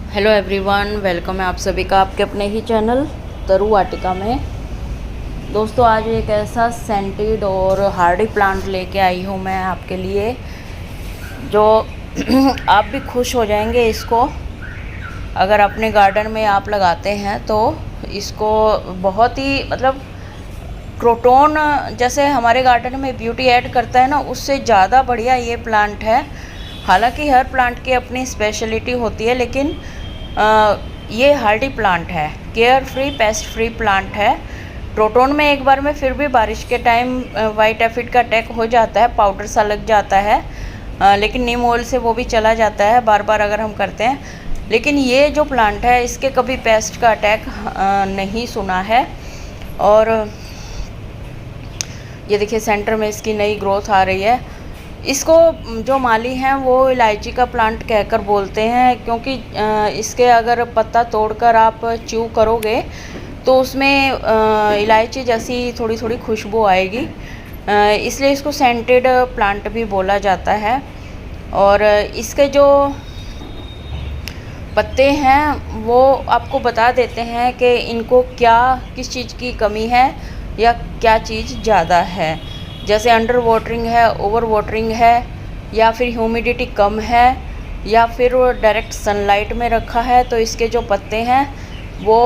Hello everyone, welcome है आप सभी का आपके अपने ही चैनल तरु वाटिका में। दोस्तों, आज एक ऐसा सेंटेड और हार्डी प्लांट लेके आई हूँ मैं आपके लिए, जो आप भी खुश हो जाएंगे। इसको अगर अपने गार्डन में आप लगाते हैं तो इसको बहुत ही क्रोटोन जैसे हमारे गार्डन में ब्यूटी ऐड करता है ना, उससे ज़्यादा बढ़िया ये प्लांट है। हालांकि हर प्लांट की अपनी स्पेशलिटी होती है, लेकिन ये हार्डी प्लांट है, care free paste free plant है। क्रोटोन में एक बार में फिर भी बारिश के टाइम वाइट एफिड का अटैक हो जाता है, पाउडर सा लग जाता है, लेकिन नीम ऑयल से वो भी चला जाता है बार बार अगर हम करते हैं। लेकिन ये जो प्लांट है, इसके कभी पेस्ट का अटैक नहीं सुना है। और ये देखिए, सेंटर में इसकी नई ग्रोथ आ रही है। इसको जो माली हैं वो इलायची का प्लांट कहकर बोलते हैं, क्योंकि इसके अगर पत्ता तोड़कर आप च्यू करोगे तो उसमें इलायची जैसी थोड़ी थोड़ी खुशबू आएगी, इसलिए इसको सेंटेड प्लांट भी बोला जाता है। और इसके जो पत्ते हैं वो आपको बता देते हैं कि इनको किस चीज़ की कमी है या क्या चीज़ ज़्यादा है। जैसे अंडर वाटरिंग है, ओवर वाटरिंग है, या फिर ह्यूमिडिटी कम है, या फिर वो डायरेक्ट सनलाइट में रखा है, तो इसके जो पत्ते हैं वो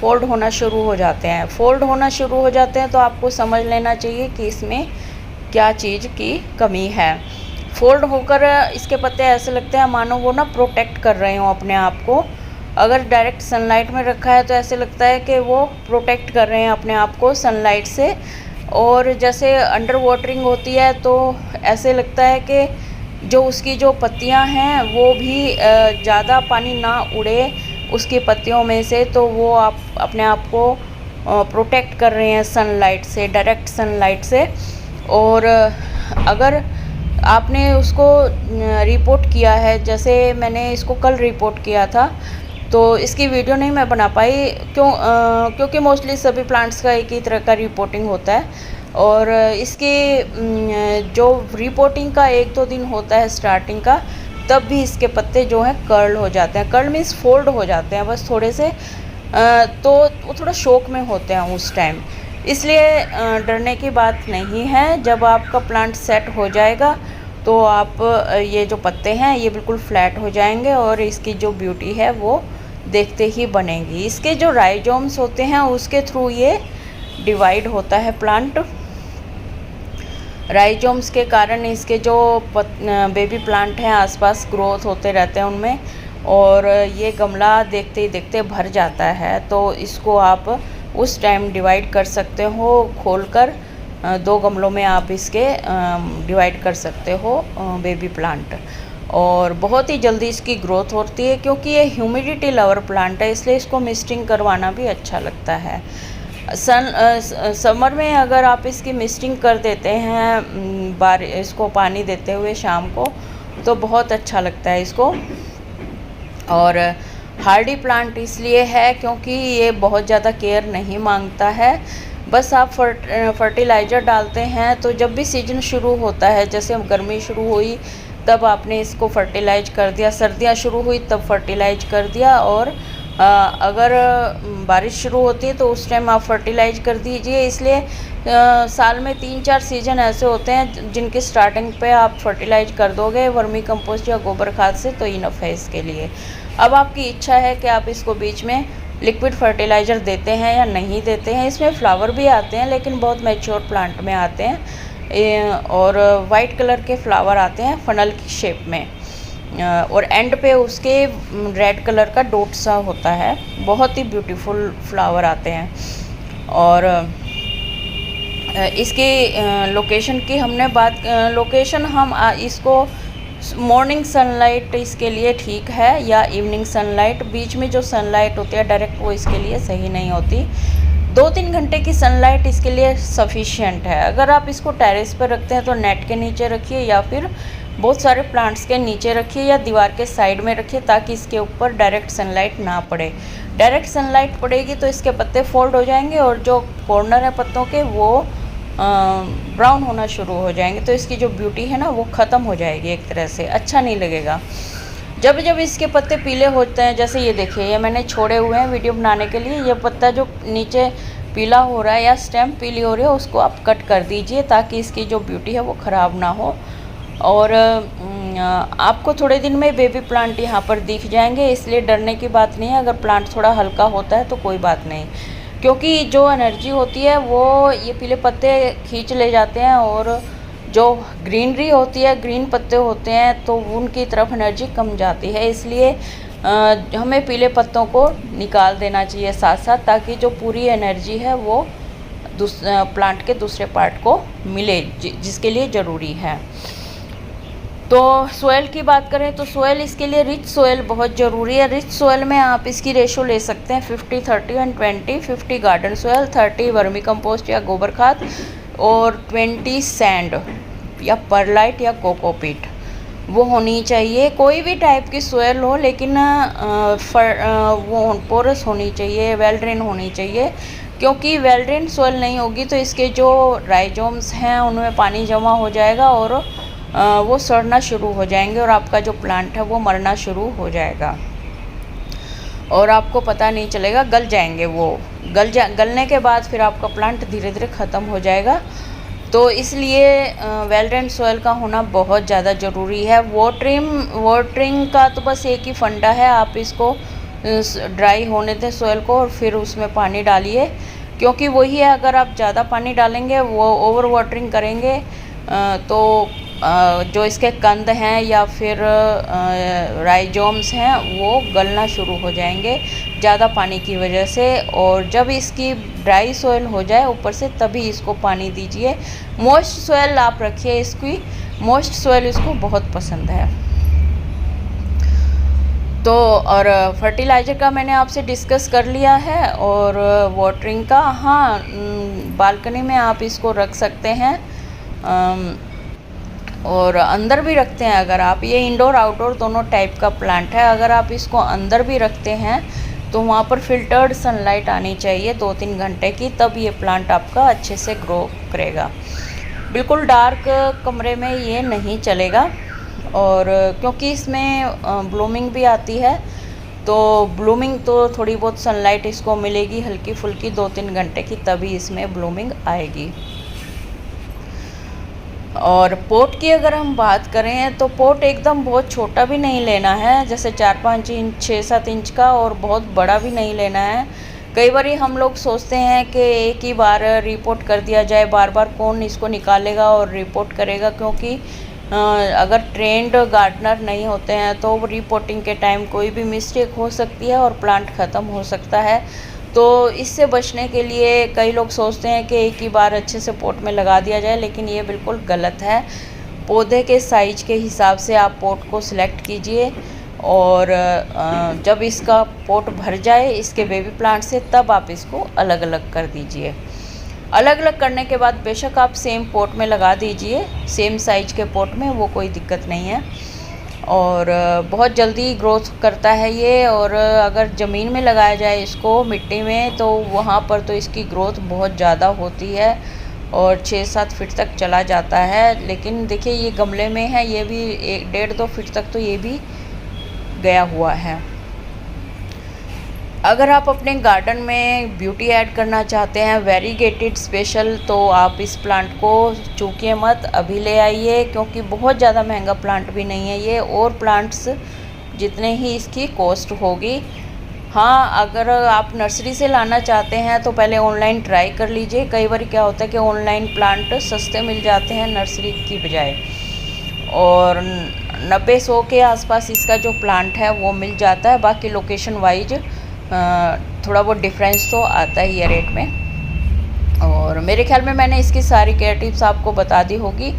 फोल्ड होना शुरू हो जाते हैं। फोल्ड होना शुरू हो जाते हैं तो आपको समझ लेना चाहिए कि इसमें क्या चीज़ की कमी है। फोल्ड होकर इसके पत्ते ऐसे लगते हैं मानो वो ना प्रोटेक्ट कर रहे हों अपने आप को। अगर डायरेक्ट सनलाइट में रखा है तो ऐसे लगता है कि वो प्रोटेक्ट कर रहे हैं अपने आप को सनलाइट से। और जैसे अंडर वाटरिंग होती है तो ऐसे लगता है कि जो उसकी जो पत्तियां हैं वो भी ज़्यादा पानी ना उड़े उसकी पत्तियों में से, तो वो आप अपने आप को प्रोटेक्ट कर रहे हैं सनलाइट से, डायरेक्ट सनलाइट से। और अगर आपने उसको रिपोर्ट किया है, जैसे मैंने इसको कल रिपोर्ट किया था, तो इसकी वीडियो नहीं मैं बना पाई क्योंकि मोस्टली सभी प्लांट्स का एक ही तरह का रिपोर्टिंग होता है। और इसकी जो रिपोर्टिंग का 1-2 दिन होता है स्टार्टिंग का, तब भी इसके पत्ते जो हैं कर्ल हो जाते हैं। कर्ल मीन्स फोल्ड हो जाते हैं बस थोड़े से, तो वो थोड़ा शौक में होते हैं उस टाइम। इसलिए डरने की बात नहीं है। जब आपका प्लांट सेट हो जाएगा तो आप ये जो पत्ते हैं ये बिल्कुल फ्लैट हो जाएंगे और इसकी जो ब्यूटी है वो देखते ही बनेगी। इसके जो राइजोम्स होते हैं उसके थ्रू ये डिवाइड होता है प्लांट। राइजोम्स के कारण इसके जो बेबी प्लांट हैं आसपास ग्रोथ होते रहते हैं उनमें, और ये गमला देखते ही देखते भर जाता है। तो इसको आप उस टाइम डिवाइड कर सकते हो खोलकर। 2 गमलों में आप इसके डिवाइड कर सकते हो बेबी प्लांट, और बहुत ही जल्दी इसकी ग्रोथ होती है। क्योंकि ये ह्यूमिडिटी लवर प्लांट है, इसलिए इसको मिस्टिंग करवाना भी अच्छा लगता है। समर में अगर आप इसकी मिस्टिंग कर देते हैं इसको पानी देते हुए शाम को, तो बहुत अच्छा लगता है इसको। और हार्डी प्लांट इसलिए है क्योंकि ये बहुत ज़्यादा केयर नहीं मांगता है। बस आप फर्टिलाइज़र डालते हैं, तो जब भी सीजन शुरू होता है, जैसे गर्मी शुरू हुई तब आपने इसको फर्टिलाइज कर दिया, सर्दियाँ शुरू हुई तब फर्टिलाइज कर दिया, और अगर बारिश शुरू होती है तो उस टाइम आप फर्टिलाइज कर दीजिए। इसलिए साल में 3-4 सीज़न ऐसे होते हैं जिनकी स्टार्टिंग पे आप फर्टिलाइज कर दोगे वर्मी कंपोस्ट या गोबर खाद से, तो इनफ है इसके लिए। अब आपकी इच्छा है कि आप इसको बीच में लिक्विड फर्टिलाइज़र देते हैं या नहीं देते हैं। इसमें फ्लावर भी आते हैं, लेकिन बहुत मैच्योर प्लांट में आते हैं, और वाइट कलर के फ्लावर आते हैं फनल की शेप में, और एंड पे उसके रेड कलर का डॉट सा होता है। बहुत ही ब्यूटीफुल फ्लावर आते हैं। और इसकी लोकेशन की हमने बात, लोकेशन हम इसको मॉर्निंग सनलाइट इसके लिए ठीक है, या इवनिंग सनलाइट। बीच में जो सनलाइट होती है डायरेक्ट, वो इसके लिए सही नहीं होती। 2-3 घंटे की सनलाइट इसके लिए सफिशिएंट है। अगर आप इसको टेरेस पर रखते हैं तो नेट के नीचे रखिए, या फिर बहुत सारे प्लांट्स के नीचे रखिए, या दीवार के साइड में रखिए, ताकि इसके ऊपर डायरेक्ट सनलाइट ना पड़े। डायरेक्ट सनलाइट पड़ेगी तो इसके पत्ते फोल्ड हो जाएंगे, और जो कॉर्नर है पत्तों के वो ब्राउन होना शुरू हो जाएंगे, तो इसकी जो ब्यूटी है ना वो ख़त्म हो जाएगी, एक तरह से अच्छा नहीं लगेगा। जब जब इसके पत्ते पीले होते हैं, जैसे ये देखिए, ये मैंने छोड़े हुए हैं वीडियो बनाने के लिए, ये पत्ता जो नीचे पीला हो रहा है या स्टेम पीली हो रही है उसको आप कट कर दीजिए ताकि इसकी जो ब्यूटी है वो ख़राब ना हो। और आपको थोड़े दिन में बेबी प्लांट यहाँ पर दिख जाएंगे, इसलिए डरने की बात नहीं है। अगर प्लांट थोड़ा हल्का होता है तो कोई बात नहीं, क्योंकि जो एनर्जी होती है वो ये पीले पत्ते खींच ले जाते हैं, और जो ग्रीनरी होती है, ग्रीन पत्ते होते हैं, तो उनकी तरफ एनर्जी कम जाती है। इसलिए हमें पीले पत्तों को निकाल देना चाहिए साथ साथ, ताकि जो पूरी एनर्जी है वो प्लांट के दूसरे पार्ट को मिले, जिसके लिए ज़रूरी है। तो सोयल की बात करें तो सोयल, इसके लिए रिच सोयल बहुत ज़रूरी है। रिच सोयल में आप इसकी रेशो ले सकते हैं 50 30 and 20। 50 garden soil, 30 vermi compost या गोबर खाद, और 20 सैंड या परलाइट या कोकोपीट वो होनी चाहिए। कोई भी टाइप की सोयल हो, लेकिन वो पोरस होनी चाहिए, वेल ड्रेन होनी चाहिए, क्योंकि वेल ड्रेन सोयल नहीं होगी तो इसके जो राइजोम्स हैं उनमें पानी जमा हो जाएगा और वो सड़ना शुरू हो जाएंगे, और आपका जो प्लांट है वो मरना शुरू हो जाएगा और आपको पता नहीं चलेगा, गल जाएंगे वो। गलने के बाद फिर आपका प्लांट धीरे धीरे ख़त्म हो जाएगा। तो इसलिए वेल ड्रेन सोयल का होना बहुत ज़्यादा ज़रूरी है। वाटरिंग का तो बस एक ही फंडा है, आप इसको ड्राई होने दें सोयल को और फिर उसमें पानी डालिए, क्योंकि वही है, अगर आप ज़्यादा पानी डालेंगे, वो ओवर वाटरिंग करेंगे तो जो इसके कंद हैं या फिर राइजोम्स हैं वो गलना शुरू हो जाएंगे ज़्यादा पानी की वजह से। और जब इसकी ड्राई सोयल हो जाए ऊपर से, तभी इसको पानी दीजिए। मॉइस्ट सोयल आप रखिए इसकी, मॉइस्ट सोयल इसको बहुत पसंद है। तो और फर्टिलाइज़र का मैंने आपसे डिस्कस कर लिया है, और वाटरिंग का, हाँ, बालकनी में आप इसको रख सकते हैं और अंदर भी रखते हैं। अगर आप, ये इंडोर आउटडोर दोनों टाइप का प्लांट है, अगर आप इसको अंदर भी रखते हैं तो वहाँ पर फिल्टर्ड सनलाइट आनी चाहिए 2-3 घंटे की, तब ये प्लांट आपका अच्छे से ग्रो करेगा। बिल्कुल डार्क कमरे में ये नहीं चलेगा, और क्योंकि इसमें ब्लूमिंग भी आती है, तो ब्लूमिंग तो थोड़ी बहुत सनलाइट इसको मिलेगी हल्की फुल्की 2-3 घंटे की, तभी इसमें ब्लूमिंग आएगी। और पोट की अगर हम बात करें तो पोट एकदम बहुत छोटा भी नहीं लेना है, जैसे 4-5 इंच 6-7 इंच का, और बहुत बड़ा भी नहीं लेना है। कई बार हम लोग सोचते हैं कि एक ही बार रिपोर्ट कर दिया जाए, बार बार कौन इसको निकालेगा और रिपोर्ट करेगा, क्योंकि अगर ट्रेंड गार्डनर नहीं होते हैं तो रिपोर्टिंग के टाइम कोई भी मिस्टेक हो सकती है और प्लांट ख़त्म हो सकता है। तो इससे बचने के लिए कई लोग सोचते हैं कि एक ही बार अच्छे से पोट में लगा दिया जाए, लेकिन ये बिल्कुल गलत है। पौधे के साइज के हिसाब से आप पोट को सिलेक्ट कीजिए, और जब इसका पोट भर जाए इसके बेबी प्लांट से, तब आप इसको अलग अलग कर दीजिए। अलग अलग करने के बाद बेशक आप सेम पोट में लगा दीजिए, सेम साइज के पोट में, वो कोई दिक्कत नहीं है, और बहुत जल्दी ग्रोथ करता है ये। और अगर ज़मीन में लगाया जाए इसको, मिट्टी में, तो वहाँ पर तो इसकी ग्रोथ बहुत ज़्यादा होती है और 6-7 फीट तक चला जाता है। लेकिन देखिए ये गमले में है, ये भी 1-1.5-2 फीट तक तो ये भी गया हुआ है। अगर आप अपने गार्डन में ब्यूटी ऐड करना चाहते हैं, वेरीगेटेड स्पेशल, तो आप इस प्लांट को चूकिए मत, अभी ले आइए, क्योंकि बहुत ज़्यादा महंगा प्लांट भी नहीं है ये, और प्लांट्स जितने ही इसकी कॉस्ट होगी। हाँ, अगर आप नर्सरी से लाना चाहते हैं तो पहले ऑनलाइन ट्राई कर लीजिए। कई बार क्या होता है कि ऑनलाइन प्लांट सस्ते मिल जाते हैं नर्सरी की बजाय, और 90-100 के आसपास इसका जो प्लांट है वो मिल जाता है। बाकी लोकेशन वाइज थोड़ा बहुत डिफरेंस तो आता ही है रेट में। और मेरे ख्याल में मैंने इसकी सारी केयर टिप्स आपको बता दी होगी।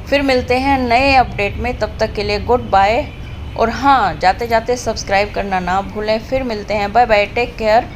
फिर मिलते हैं नए अपडेट में, तब तक के लिए गुड बाय। और हाँ, जाते जाते सब्सक्राइब करना ना भूलें। फिर मिलते हैं, बाय बाय, टेक केयर।